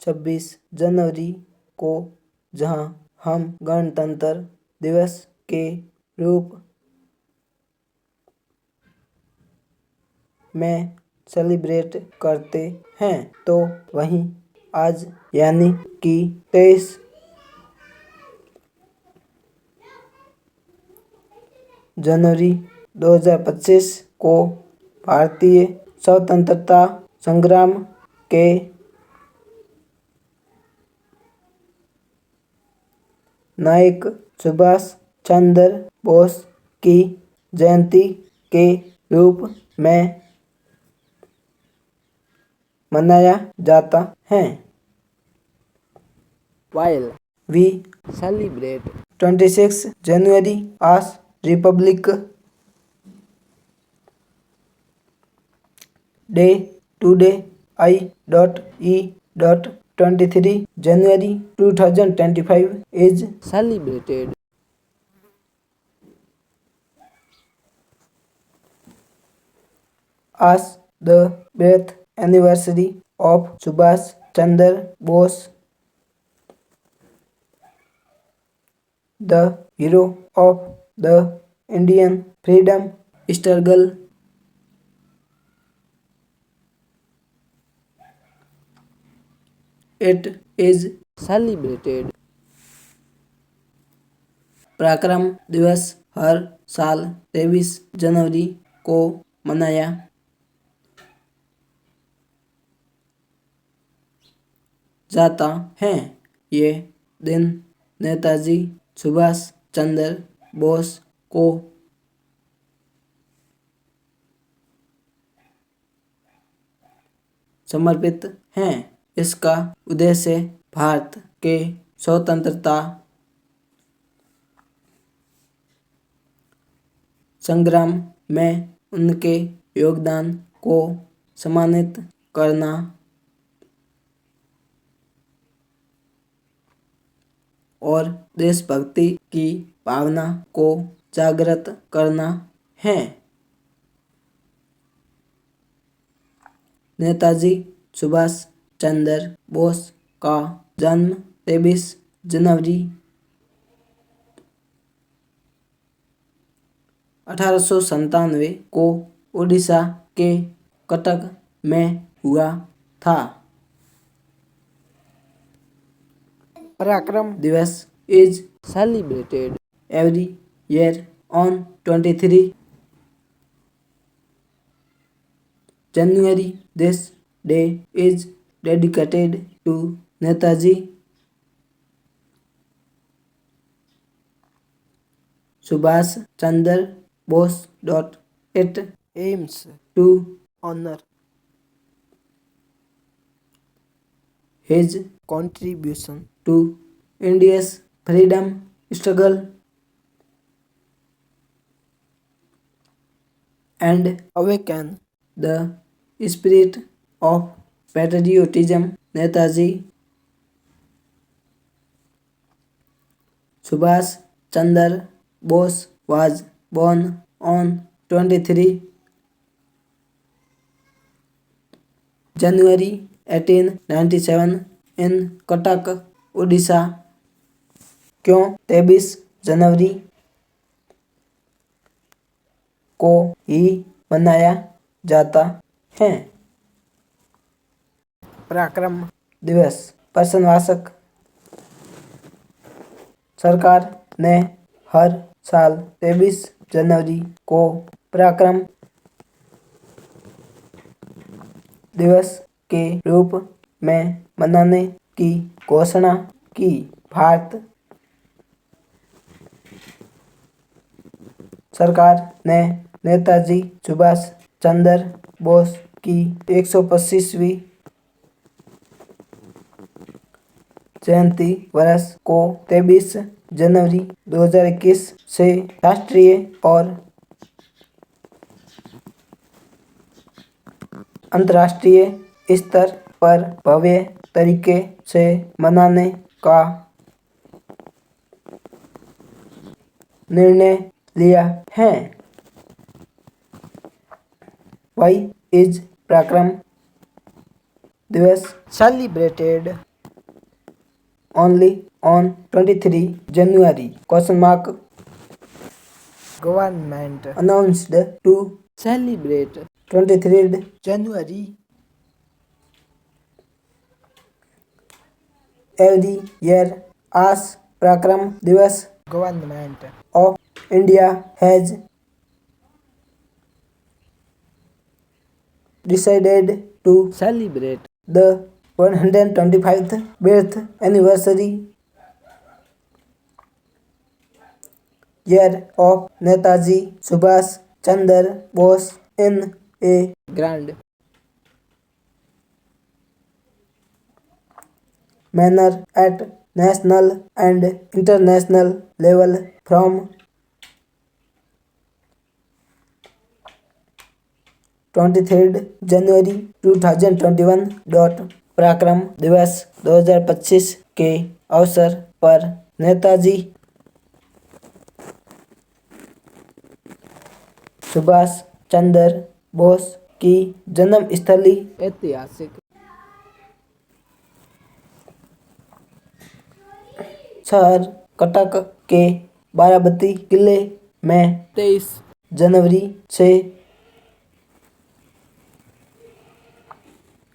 26 जनवरी को, जहां हम गणतंत्र दिवस के रूप में सेलिब्रेट करते हैं, तो वहीं आज यानी कि 23 जनवरी 2025 को भारतीय स्वतंत्रता संग्राम के नायक सुभाष चंद्र बोस की जयंती के रूप में मनाया जाता है। While we celebrate 26 January as Republic Day, today I.E.23 January 2025 is celebrated as the birth anniversary of Subhash Chandra Bose, the hero of the Indian freedom struggle. It is celebrated. पराक्रम दिवस हर साल 23 जनवरी को मनाया जाता है। ये दिन नेताजी सुभाष चंद्र बोस को समर्पित हैं। इसका उद्देश्य भारत के स्वतंत्रता संग्राम में उनके योगदान को सम्मानित करना और देशभक्ति की भावना को जागृत करना है। नेताजी सुभाष चंद्र बोस का जन्म 23 जनवरी 1897 को उड़ीसा के कटक में हुआ था। पराक्रम दिवस is celebrated every year on 23 January. This day is dedicated to Netaji Subhash Chandra Bose. It aims to honor his contribution to India's freedom struggle and awaken the spirit of patriotism. Netaji Subhash Chandra Bose was born on 23 January 1897 in Cuttack, Orissa. क्यों 23 जनवरी को ही मनाया जाता है? पराक्रम दिवस प्रशंसक सरकार ने हर साल 23 जनवरी को पराक्रम दिवस के रूप में मनाने की घोषणा की। भारत सरकार ने नेताजी सुभाष चंद्र बोस की 125वीं जयंती वर्ष को 23 जनवरी 2021 से राष्ट्रीय और अंतर्राष्ट्रीय स्तर पर भव्य तरीके से मनाने का निर्णय लिया है। Why is पराक्रम दिवस celebrated only on 23 January? Question mark. Government announced to celebrate 23rd January every year as Prakram Divas. Government of India has decided to celebrate the 125th birth anniversary year of Netaji Subhash Chandra Bose in a grand manner at national and international level from 23 जनवरी 2021 पराक्रम दिवस 2025 के अवसर पर नेताजी सुभाष चंद्र बोस की जन्म स्थली ऐतिहासिक शहर कटक के बाराबती किले में 23 जनवरी से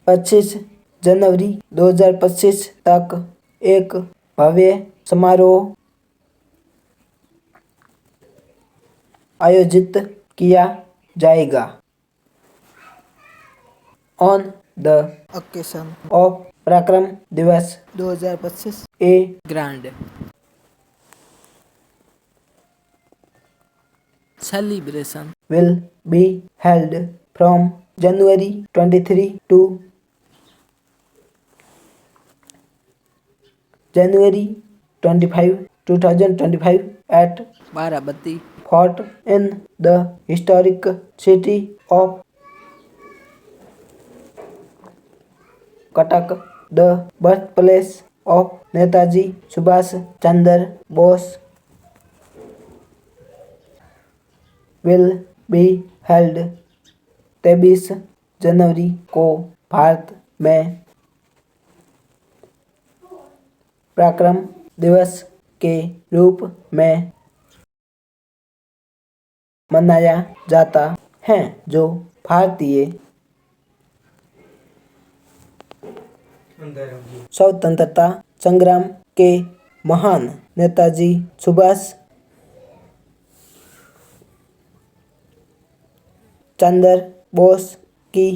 25 जनवरी 2025 तक एक भव्य समारोह आयोजित किया जाएगा। ऑन द ओकेशन ऑफ पराक्रम दिवस 2025 ए grand celebration will be held from January 23 to January 25, 2025 at Baravati Fort in the historic city of Cuttack, the birthplace of Netaji Subhash Chandra Bose. Will be held 23 जनवरी को भारत में पराक्रम दिवस के रूप में मनाया जाता है, जो भारतीय स्वतंत्रता संग्राम के महान नेताजी सुभाष चंद्र बोस की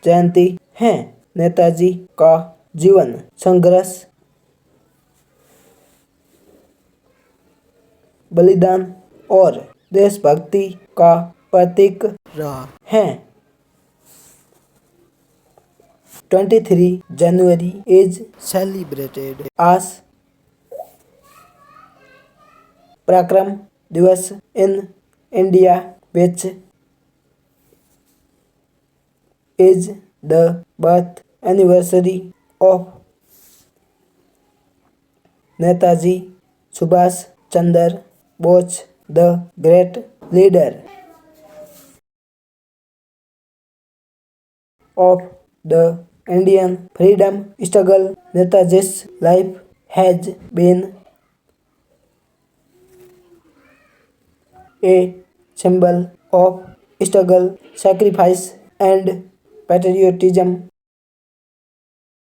जयंती है। नेताजी का जीवन संघर्ष, बलिदान और देशभक्ति का प्रतीक रहा है। 23 January is celebrated as Parakram Divas in India, which is the birth anniversary of Netaji Subhash Chandra Bose, the great leader of the Indian freedom struggle. Netaji's life has been a symbol of struggle, sacrifice, and patriotism.